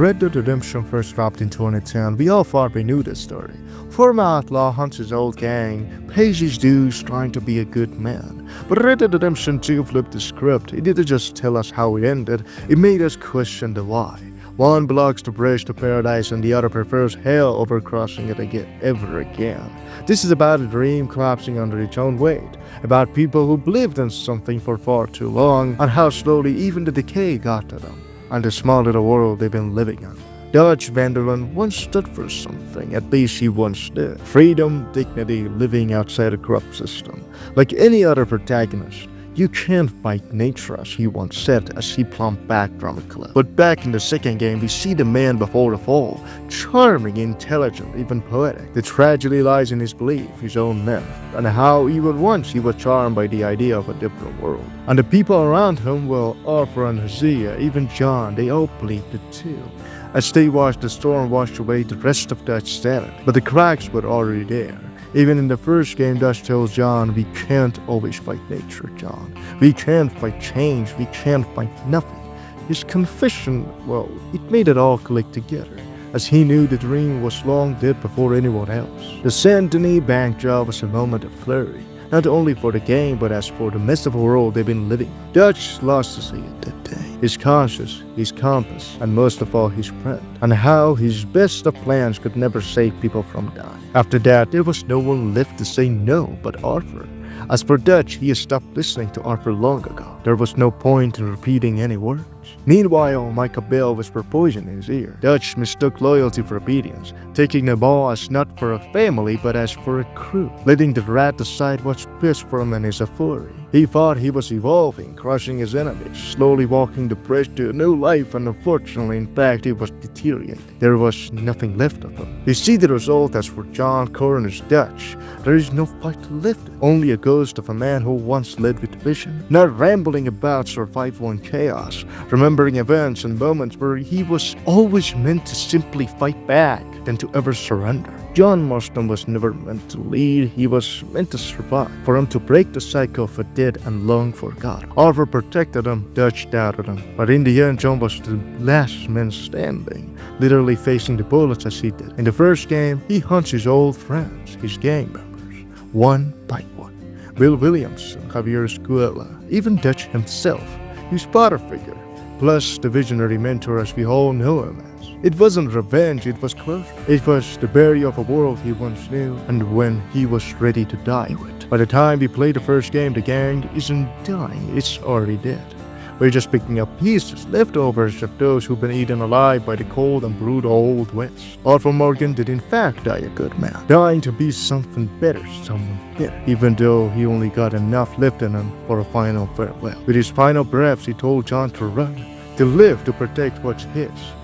Red Dead Redemption first dropped in 2010, we all thought we knew this story. Former outlaw hunts his old gang, pays his dues trying to be a good man. But Red Dead Redemption 2 flipped the script. It didn't just tell us how it ended, it made us question the why. One blocks the bridge to paradise and the other prefers hell over crossing it ever again. This is about a dream collapsing under its own weight, about people who believed in something for far too long, and how slowly even the decay got to them, and the small little world they've been living in. Dutch Van der Linde once stood for something, at least he once did. Freedom, dignity, living outside a corrupt system. Like any other protagonist, you can't fight nature, as he once said as he plumped back from a cliff. But back in the second game, we see the man before the fall, charming, intelligent, even poetic. The tragedy lies in his belief, his own myth, and how even once he was charmed by the idea of a different world. And the people around him, well, Arthur and Hosea, even John, they all believed it too. As they watched the storm wash away the rest of Dutch's sanity. But the cracks were already there. Even in the first game, Dutch tells John, we can't always fight nature, John. We can't fight change, we can't fight nothing. His confession, well, it made it all click together, as he knew the dream was long dead before anyone else. The Saint Denis bank job was a moment of clarity, not only for the game, but as for the mess of a world they've been living. Dutch lost to see it that day. His conscience, his compass, and most of all his friend, and how his best of plans could never save people from dying. After that, there was no one left to say no but Arthur. As for Dutch, he had stopped listening to Arthur long ago. There was no point in repeating any words. Meanwhile, Micah Bell whispered poison in his ear. Dutch mistook loyalty for obedience, taking the ball as not for a family but as for a crew, letting the rat decide what's best for him and his authority. He thought he was evolving, crushing his enemies, slowly walking the bridge to a new life, and unfortunately, in fact, he was deteriorating. There was nothing left of him. You see the result as for John Coroner's Dutch. There is no fight left, only a ghost of a man who once led with vision, not rambling about survival and chaos, remembering events and moments where he was always meant to simply fight back than to ever surrender. John Marston was never meant to lead, he was meant to survive, for him to break the cycle of a dead and long forgotten. Arthur protected him, Dutch doubted him, but in the end John was the last man standing, literally facing the bullets as he did. In the first game, he hunts his old friends, his gang members, one by one. Bill Williamson, Javier Escuela, even Dutch himself, his father figure, plus the visionary mentor as we all know him as. It wasn't revenge, it was closure. It was the burial of a world he once knew, and when he was ready to die with. By the time we play the first game, the gang isn't dying, it's already dead. We're just picking up pieces, leftovers of those who've been eaten alive by the cold and brutal Old West. Arthur Morgan did in fact die a good man, dying to be something better, someone better, even though he only got enough left in him for a final farewell. With his final breaths, he told John to run, to live, to protect what's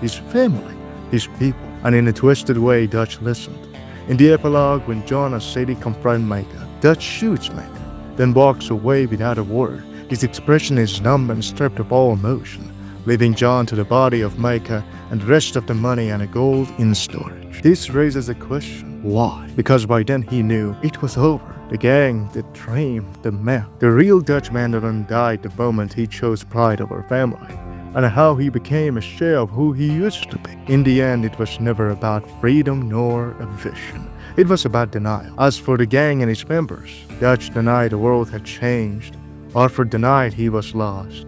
his family, his people. And in a twisted way, Dutch listened. In the epilogue, when John and Sadie confront Micah, Dutch shoots Micah, then walks away without a word. His expression is numb and stripped of all emotion, leaving John to the body of Micah and the rest of the money and the gold in storage. This raises a question. Why? Because by then he knew it was over. The gang, the dream, the myth. The real Dutch Van der Linde died the moment he chose pride over family, and how he became a shell of who he used to be. In the end, it was never about freedom nor a vision. It was about denial. As for the gang and its members, Dutch denied the world had changed. Arthur denied he was lost.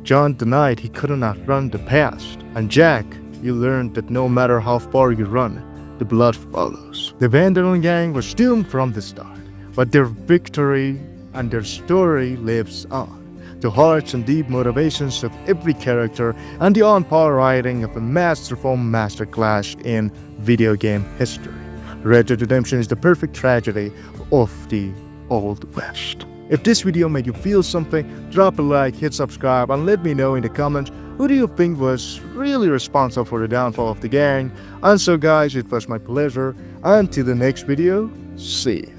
John denied he could not outrun the past. And Jack, you learned that no matter how far you run, the blood follows. The Van der Linde gang was doomed from the start, but their victory and their story lives on. The hearts and deep motivations of every character, and the on-par writing of a masterful masterclass in video game history. Red Dead Redemption is the perfect tragedy of the Old West. If this video made you feel something, drop a like, hit subscribe, and let me know in the comments who do you think was really responsible for the downfall of the gang. And so guys, it was my pleasure. Until the next video, see you.